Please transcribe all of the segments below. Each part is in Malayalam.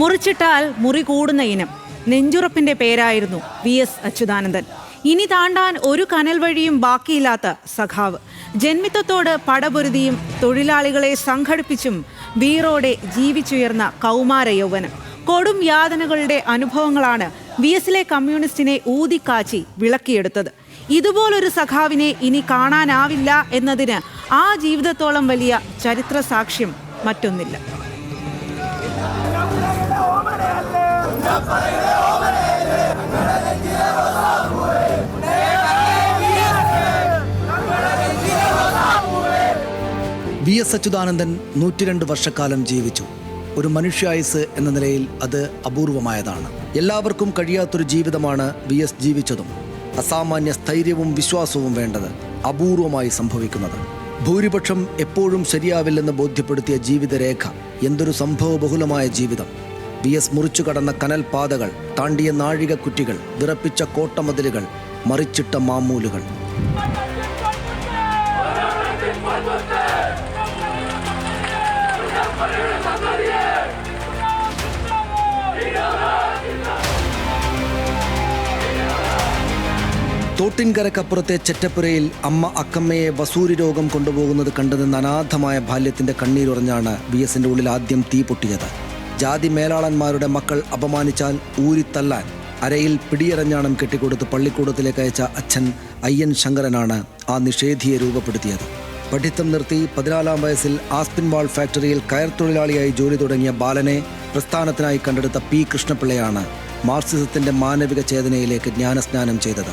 മുറിച്ചിട്ടാൽ മുറി കൂടുന്ന ഇനം. നെഞ്ചുറപ്പിന്റെ പേരായിരുന്നു VS അച്യുതാനന്ദൻ. ഇനി താണ്ടാൻ ഒരു കനൽ വഴിയും ബാക്കിയില്ലാത്ത സഖാവ്. ജന്മിത്വത്തോട് പടപൊരുതിയും തൊഴിലാളികളെ സംഘടിപ്പിച്ചും വീറോടെ ജീവിച്ചുയർന്ന കൗമാര യൗവനം. കൊടും യാതനകളുടെ അനുഭവങ്ങളാണ് VSലെ കമ്മ്യൂണിസ്റ്റിനെ ഊതിക്കാച്ചി വിളക്കിയെടുത്തത്. ഇതുപോലൊരു സഖാവിനെ ഇനി കാണാനാവില്ല എന്നതിന് ആ ജീവിതത്തോളം വലിയ ചരിത്ര സാക്ഷ്യം മറ്റൊന്നില്ല. VS അച്യുതാനന്ദൻ 102 വർഷക്കാലം ജീവിച്ചു. ഒരു മനുഷ്യായുസ് എന്ന നിലയിൽ അത് അപൂർവമായതാണ്. എല്ലാവർക്കും കഴിയാത്തൊരു ജീവിതമാണ് VS ജീവിച്ചതും. അസാമാന്യ സ്ഥൈര്യവും വിശ്വാസവും വേണ്ടത് അപൂർവമായി സംഭവിക്കുന്നത്. ഭൂരിപക്ഷം എപ്പോഴും ശരിയാവില്ലെന്ന് ബോധ്യപ്പെടുത്തിയ ജീവിതരേഖ. എന്തൊരു സംഭവബഹുലമായ ജീവിതം! VS മുറിച്ചു കടന്ന കനൽ പാതകൾ, താണ്ടിയ നാഴികക്കുറ്റികൾ, വിറപ്പിച്ച കോട്ടമതിലുകൾ, മറിച്ചിട്ട മാമൂലുകൾ. തോട്ടിൻകരക്കപ്പുറത്തെ ചെറ്റപ്പുരയിൽ അമ്മ അക്കമ്മയെ വസൂരി രോഗം കൊണ്ടുപോകുന്നത് കണ്ടുനിന്ന അനാഥമായ ബാല്യത്തിന്റെ കണ്ണീരുറഞ്ഞാണ് VSന്റെ ഉള്ളിൽ ആദ്യം തീ പൊട്ടിയത്. ജാതി മേലാളന്മാരുടെ മക്കൾ അപമാനിച്ചാൽ ഊരിത്തല്ലാൻ അരയിൽ പിടിയറഞ്ഞാണം കെട്ടിക്കൊടുത്ത് പള്ളിക്കൂടത്തിലേക്ക് അയച്ച അച്ഛൻ അയ്യൻ ശങ്കരനാണ് ആ നിഷേധിയെ രൂപപ്പെടുത്തിയത്. പഠിത്തം നിർത്തി 14-ാം വയസ്സിൽ ആസ്പിൻവാൾ ഫാക്ടറിയിൽ കയർ തൊഴിലാളിയായി ജോലി തുടങ്ങിയ ബാലനെ പ്രസ്ഥാനത്തിനായി കണ്ടെടുത്ത P. കൃഷ്ണപിള്ളയാണ് മാർക്സിസത്തിന്റെ മാനവിക ചേതനയിലേക്ക് ജ്ഞാനസ്നാനം ചെയ്തത്.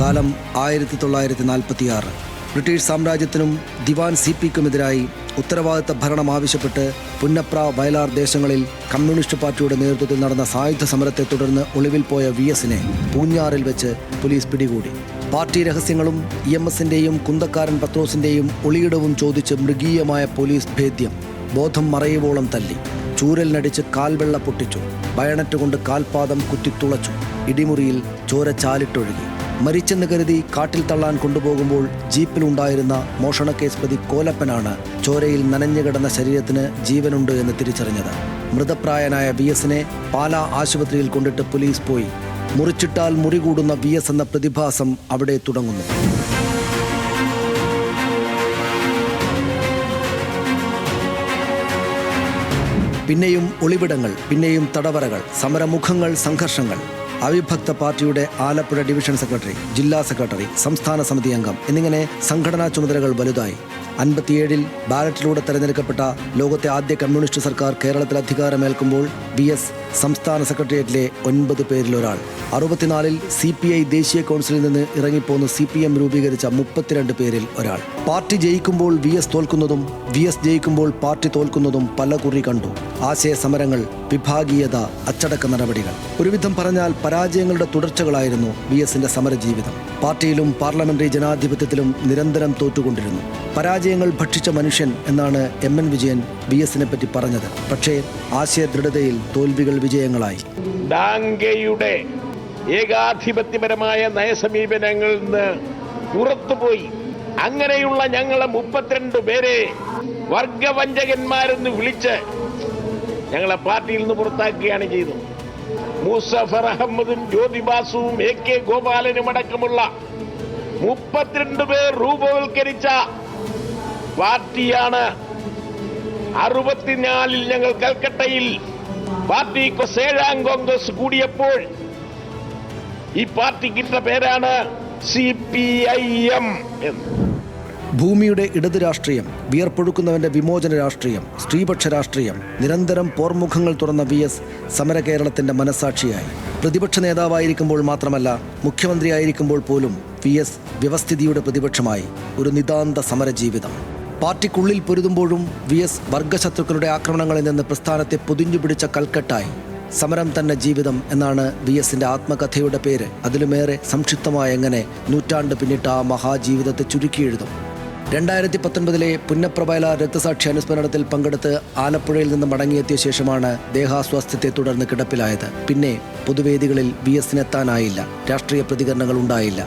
കാലം 1946. ബ്രിട്ടീഷ് സാമ്രാജ്യത്തിനും ദിവാൻ CPക്കുമെതിരായി ഉത്തരവാദിത്ത ഭരണം ആവശ്യപ്പെട്ട് പുന്നപ്ര, വയലാർ ദേശങ്ങളിൽ കമ്മ്യൂണിസ്റ്റ് പാർട്ടിയുടെ നേതൃത്വത്തിൽ നടന്ന സായുധ സമരത്തെ തുടർന്ന് ഒളിവിൽ പോയ VSനെ പൂഞ്ഞാറിൽ വെച്ച് പോലീസ് പിടികൂടി. പാർട്ടി രഹസ്യങ്ങളും EMSന്റെയും കുന്തക്കാരൻ പത്രോസിന്റെയും ഒളിയിടവും ചോദിച്ച് മൃഗീയമായ പോലീസ് ഭേദ്യം. ബോധം മറയുവോളം തല്ലി, ചൂരലിനടിച്ച് കാൽവെള്ള പൊട്ടിച്ചു, ബയണറ്റ് കൊണ്ട് കാൽപാദം കുത്തിത്തുളച്ചു. ഇടിമുറിയിൽ ചോര ചാലിട്ടൊഴുകി. മരിച്ചെന്ന് കരുതി കാട്ടിൽ തള്ളാൻ കൊണ്ടുപോകുമ്പോൾ ജീപ്പിലുണ്ടായിരുന്ന മോഷണക്കേസ് പ്രതി കോലപ്പനാണ് ചോരയിൽ നനഞ്ഞുകിടന്ന ശരീരത്തിന് ജീവനുണ്ട് എന്ന് തിരിച്ചറിഞ്ഞത്. മൃതപ്രായനായ VSനെ പാലാ ആശുപത്രിയിൽ കൊണ്ടിട്ട് പോലീസ് പോയി. മുറിച്ചിട്ടാൽ മുറി കൂടുന്ന VS എന്ന പ്രതിഭാസം അവിടെ തുടങ്ങുന്നു. പിന്നെയും ഒളിവിടങ്ങൾ, പിന്നെയും തടവറകൾ, സമരമുഖങ്ങൾ, സംഘർഷങ്ങൾ. അവിഭക്ത പാർട്ടിയുടെ ആലപ്പുഴ ഡിവിഷൻ സെക്രട്ടറി, ജില്ലാ സെക്രട്ടറി, സംസ്ഥാന സമിതി അംഗം എന്നിങ്ങനെ സംഘടനാ ചുമതലകൾ വലുതായി. 57-ൽ ബാലറ്റിലൂടെ തെരഞ്ഞെടുക്കപ്പെട്ട ലോകത്തെ ആദ്യ കമ്മ്യൂണിസ്റ്റ് സർക്കാർ കേരളത്തിൽ അധികാരമേൽക്കുമ്പോൾ VS സംസ്ഥാന സെക്രട്ടേറിയറ്റിലെ 9 പേരിൽ ഒരാൾ. 64-ൽ CPI ദേശീയ കൗൺസിലിൽ നിന്ന് ഇറങ്ങിപ്പോന്ന് CPM രൂപീകരിച്ച 32 പേരിൽ ഒരാൾ. പാർട്ടി ജയിക്കുമ്പോൾ VS തോൽക്കുന്നതും VS ജയിക്കുമ്പോൾ പാർട്ടി തോൽക്കുന്നതും പലകുറി കണ്ടു. ആശയ സമരങ്ങൾ, വിഭാഗീയത, അച്ചടക്ക നടപടികൾ. ഒരുവിധം പറഞ്ഞാൽ പരാജയങ്ങളുടെ തുടർച്ചകളായിരുന്നു VSന്റെ സമരജീവിതം. പാർട്ടിയിലും പാർലമെന്ററി ജനാധിപത്യത്തിലും നിരന്തരം തോറ്റുകൊണ്ടിരുന്നു. പരാജയങ്ങൾ ഭക്ഷിച്ച മനുഷ്യൻ എന്നാണ് MN വിജയൻ VSനെ പറ്റി പറഞ്ഞത്. പക്ഷേ ആശയ ദൃഢതയിൽ തോൽവികൾ വിജയങ്ങളായി. ഡാങ്കയുടെ ഏകാധിപത്യപരമായ നയസമീപനങ്ങളിൽ നിന്ന് പുറത്തുപോയി അങ്ങനെയുള്ള ഞങ്ങളെ 32 പേരെ വർഗവഞ്ചകന്മാരെന്ന് വിളിച്ച് ഞങ്ങളെ പാർട്ടിയിൽ നിന്ന് പുറത്താക്കുകയാണ് ചെയ്തത്. മുസഫർ അഹമ്മദും ജ്യോതിബാസുവും AK ഗോപാലനും അടക്കമുള്ള 32 പേർ രൂപവൽക്കരിച്ച പാർട്ടിയാണ്. 64-ൽ ഞങ്ങൾ കൽക്കട്ടയിൽ പാർട്ടി 7ാം കോൺഗ്രസ് കൂടിയപ്പോൾ ഈ പാർട്ടിക്കിട്ട പേരാണ് CPIM എന്ന്. ഭൂമിയുടെ ഇടത് രാഷ്ട്രീയം, വിയർപ്പൊഴുക്കുന്നവന്റെ വിമോചന രാഷ്ട്രീയം, സ്ത്രീപക്ഷ രാഷ്ട്രീയം, നിരന്തരം പോർമുഖങ്ങൾ തുറന്ന VS സമര കേരളത്തിന്റെ മനസാക്ഷിയായി. പ്രതിപക്ഷ നേതാവായിരിക്കുമ്പോൾ മാത്രമല്ല, മുഖ്യമന്ത്രിയായിരിക്കുമ്പോൾ പോലും VS വ്യവസ്ഥിതിയുടെ പ്രതിപക്ഷമായി. ഒരു നിതാന്ത സമരജീവിതം. പാർട്ടിക്കുള്ളിൽ പൊരുതുമ്പോഴും VS വർഗശത്രുക്കളുടെ ആക്രമണങ്ങളിൽ നിന്ന് പ്രസ്ഥാനത്തെ പൊതിഞ്ഞു പിടിച്ച കൽക്കെട്ടായി. സമരം തന്നെ ജീവിതം എന്നാണ് VSന്റെ ആത്മകഥയുടെ പേര്. അതിലുമേറെ സംക്ഷിപ്തമായ എങ്ങനെ നൂറ്റാണ്ട് പിന്നിട്ട് ആ മഹാജീവിതത്തെ ചുരുക്കിയെഴുതും. 2019-ലെ പുന്നപ്ര വയലാർ രക്തസാക്ഷി അനുസ്മരണത്തിൽ പങ്കെടുത്ത് ആലപ്പുഴയിൽ നിന്ന് മടങ്ങിയെത്തിയ ശേഷമാണ് ദേഹാസ്വാസ്ഥ്യത്തെ തുടർന്ന് കിടപ്പിലായത്. പിന്നെ പൊതുവേദികളിൽ VSനെത്താനായില്ല. രാഷ്ട്രീയ പ്രതികരണങ്ങൾ ഉണ്ടായില്ല.